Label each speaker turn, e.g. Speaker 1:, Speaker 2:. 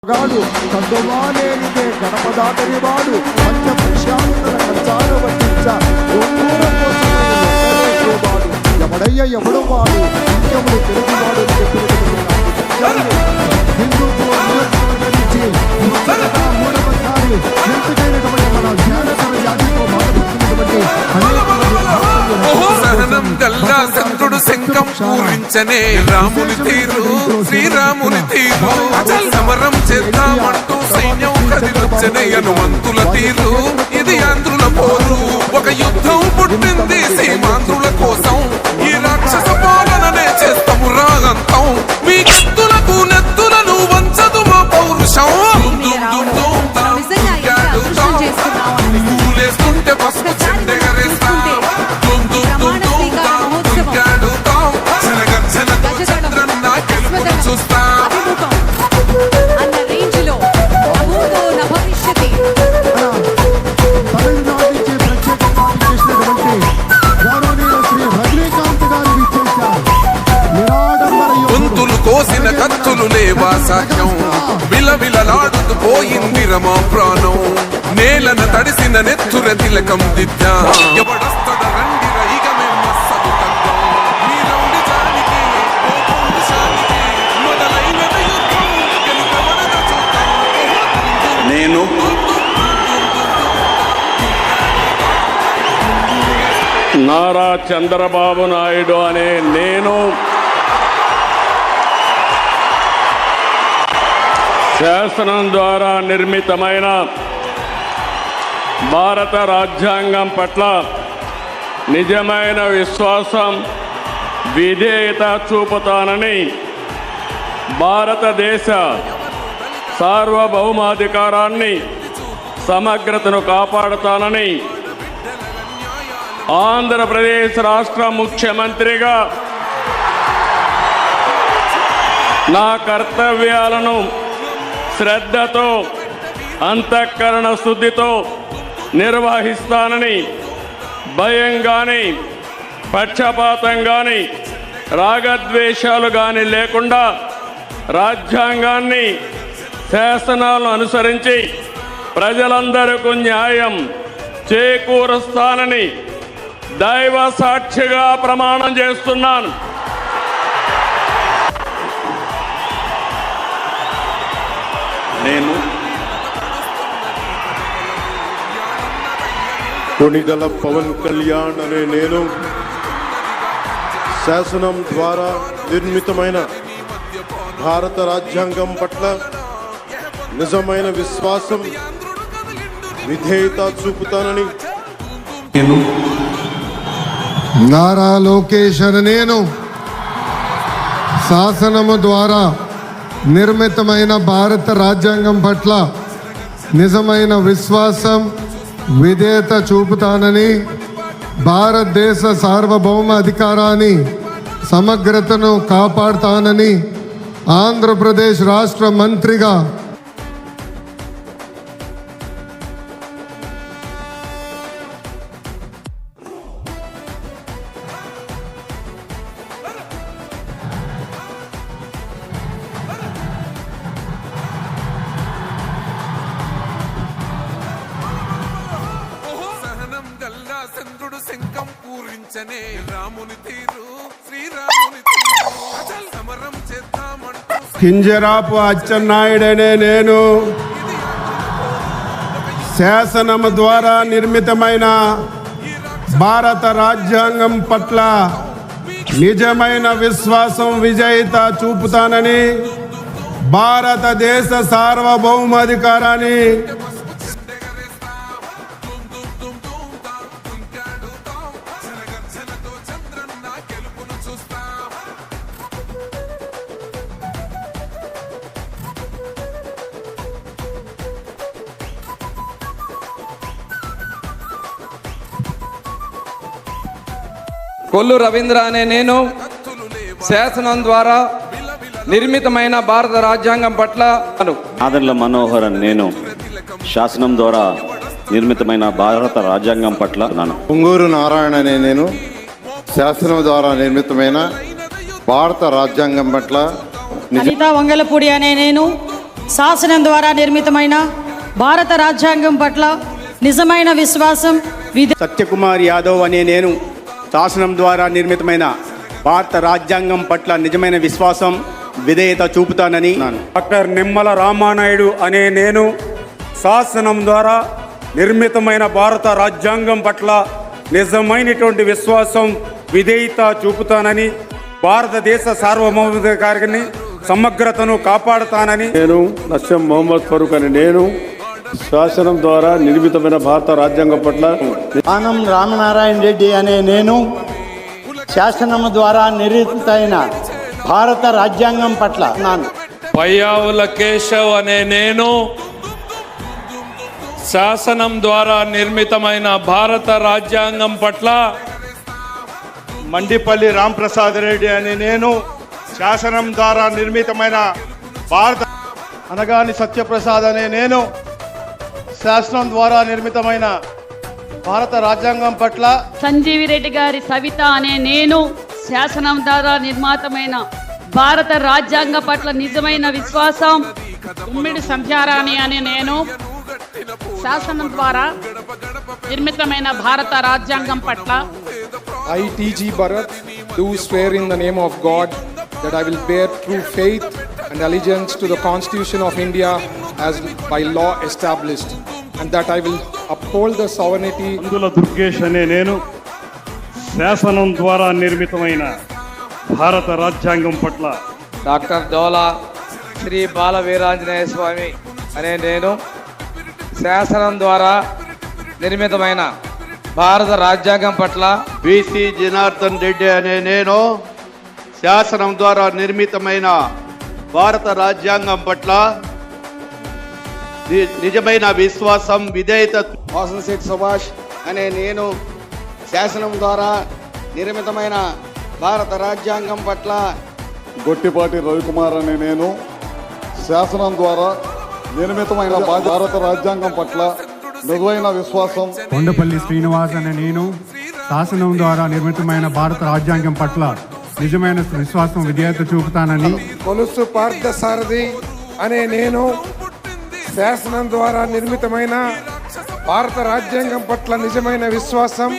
Speaker 1: గాడు కందువాలేనిదే గణపదాతని వాడు పంచపురుషాంతర కంచాలు వడ్డించ వాడు ఎవడయ్య ఎవడు వాడు ఇంకెవడు తెలుగువాడు హిందూపు నుంచి మూడవసారి ఎంపికైనటువంటి మన జ్ఞానకర జాతితో మాట్లాడుతున్నటువంటి
Speaker 2: సహనం గల్లా చంద్రుడు శంఖం పూరించనే రాముని తీరు శ్రీరాముని తీరు సమరం చేద్దామంటూ సైన్యం కదిలొచ్చనే హనుమంతుల తీరు ఇది ఆంధ్రుల పోరు ఒక యుద్ధం పుట్టింది సీమాంధ్రుల కోసం ఈ రాక్షస పాలననే చేస్తాము రాగంతం మీ కత్తులకు నెత్తులను వంచదు మా పౌరుషం పూలేస్తుంటే పసుపు చెండెగరేస్తాం కోసిన కత్తులు లేవా సాక్ష్యం విలవిలలాడుతూ పోయింది రమా ప్రాణం నేలన తడిసిన నెత్తుర తిలకం దిద్దా ఎవడొస్తడ రండి రైగమే మస్సదు కద్దాం మీరౌండి జానికి మొదలైన యుద్ధం గెలుపవనద చూద్దాం
Speaker 3: నేను నారా చంద్రబాబు నాయుడు అనే నేను శాసనం ద్వారా నిర్మితమైన భారత రాజ్యాంగం పట్ల నిజమైన విశ్వాసం విధేయత చూపుతానని భారతదేశ సార్వభౌమాధికారాన్ని సమగ్రతను కాపాడుతానని ఆంధ్రప్రదేశ్ రాష్ట్ర ముఖ్యమంత్రిగా నా కర్తవ్యాలను శ్రద్ధతో అంతఃకరణ శుద్ధితో నిర్వహిస్తానని భయం కానీ పక్షపాతం కానీ రాగద్వేషాలు కానీ లేకుండా రాజ్యాంగాన్ని శాసనాలను అనుసరించి ప్రజలందరికీ న్యాయం చేకూరుస్తానని దైవ సాక్షిగా ప్రమాణం చేస్తున్నాను. నేను
Speaker 4: కొణిదల పవన్ కళ్యాణ్ అనే నేను శాసనం ద్వారా నిర్మితమైన భారత రాజ్యాంగం పట్ల నిజమైన విశ్వాసం విధేయత చూపుతానని
Speaker 1: నారా లోకేష్ అనే నేను శాసనము ద్వారా నిర్మితమైన భారత రాజ్యాంగం పట్ల నిజమైన విశ్వాసం విధేయత చూపుతానని భారతదేశ సార్వభౌమ అధికారాన్ని సమగ్రతను కాపాడుతానని ఆంధ్రప్రదేశ్ రాష్ట్ర మంత్రిగా
Speaker 2: చంద్రుడు శంఖం పూరించనే రాముని తీరు శ్రీరాముని తీరు సమరం చేద్దామంటూ
Speaker 4: కింజరాపు అచ్చెన్నాయుడనే నేను శాసనము ద్వారా నిర్మితమైన భారత రాజ్యాంగం పట్ల నిజమైన విశ్వాసం విజేత చూపుతానని భారతదేశ సార్వభౌమాధికారాన్ని
Speaker 5: కొల్లు రవీంద్ర అనే నేను శాసనం ద్వారా నిర్మితమైన భారత రాజ్యాంగం పట్ల
Speaker 3: ఆదర్ల మనోహర్ అని నేను శాసనం ద్వారా నిర్మితమైన భారత రాజ్యాంగం పట్ల
Speaker 4: పొంగూరు నారాయణ అనే నేను శాసనం ద్వారా నిర్మితమైన భారత రాజ్యాంగం పట్ల
Speaker 6: అనితా వంగలపూడి అనే నేను శాసనం ద్వారా నిర్మితమైన భారత రాజ్యాంగం పట్ల నిజమైన విశ్వాసం
Speaker 7: సత్యకుమార్ యాదవ్ అనే నేను శాసనం ద్వారా నిర్మితమైన భారత రాజ్యాంగం పట్ల నిజమైన విశ్వాసం విధేయత చూపుతానని
Speaker 8: డాక్టర్ నిమ్మల రామానాయుడు అనే నేను శాసనం ద్వారా నిర్మితమైన భారత రాజ్యాంగం పట్ల నిజమైనటువంటి విశ్వాసం విధేయత చూపుతానని భారతదేశ సార్వభౌమాధికారాన్ని సమగ్రతను కాపాడుతానని
Speaker 4: నేను నస్యం మొహమ్మద్ ఫరూక్ అని నేను శాసనం ద్వారా నిర్మితమైన భారత రాజ్యాంగం పట్ల
Speaker 9: ఆనం రామనారాయణ రెడ్డి అనే నేను శాసనం ద్వారా నిర్మితమైన భారత రాజ్యాంగం పట్ల
Speaker 10: పయ్యావుల కేశవ్ అనే నేను శాసనం ద్వారా నిర్మితమైన భారత రాజ్యాంగం పట్ల
Speaker 8: మండిపల్లి రాంప్రసాద్ రెడ్డి అనే నేను శాసనం ద్వారా నిర్మితమైన భారత అనగాని సత్యప్రసాద్ అనే నేను శాసనం ద్వారా నిర్మితమైన భారత రాజ్యాంగం పట్ల
Speaker 6: సంజీవి రెడ్డి గారి సవిత అనే నేను శాసనం ద్వారా నిర్మితమైన భారత రాజ్యాంగం పట్ల నిజమైన విశ్వాసం ఉమ్మిడి సంధ్యారాణి అనే నేను శాసనం ద్వారా నిర్మితమైన భారత రాజ్యాంగం పట్ల
Speaker 8: I, T.G. Bharat, do swear in the name of God that I will bear true faith and allegiance to the Constitution of India as by law established, and that I will uphold the sovereignty. అందుల దుర్గేష్ అనే నేను శాసనం ద్వారా నిర్మితమైన భారత రాజ్యాంగం పట్ల
Speaker 5: doctor డోలా శ్రీ బాల వీరాంజనేయ స్వామి అనే నేను శాసనం ద్వారా నిర్మితమైన భారత రాజ్యాంగం పట్ల
Speaker 7: బీసీ జనార్దన్ రెడ్డి అనే నేను శాసనం ద్వారా నిర్మితమైన భారత రాజ్యాంగం పట్ల నిజమైన విశ్వాసం విధేయత
Speaker 9: వాసనశెట్టి సుభాష్ అనే నేను శాసనం ద్వారా నిర్మితమైన భారత రాజ్యాంగం పట్ల
Speaker 4: గొట్టిపాటి రవికుమార్ అనే నేను శాసనం ద్వారా నిర్మితమైన భారత రాజ్యాంగం పట్ల నిజమైన విశ్వాసం
Speaker 1: కొండపల్లి శ్రీనివాస్ అనే నేను శాసనం ద్వారా నిర్మితమైన భారత రాజ్యాంగం పట్ల నిజమైన విశ్వాసం విధేయత చూపుతానని
Speaker 8: కొలుసు పార్థసారథి అనే నేను శాసనం ద్వారా నిర్మితమైన భారత రాజ్యాంగం పట్ల నిజమైన విశ్వాసం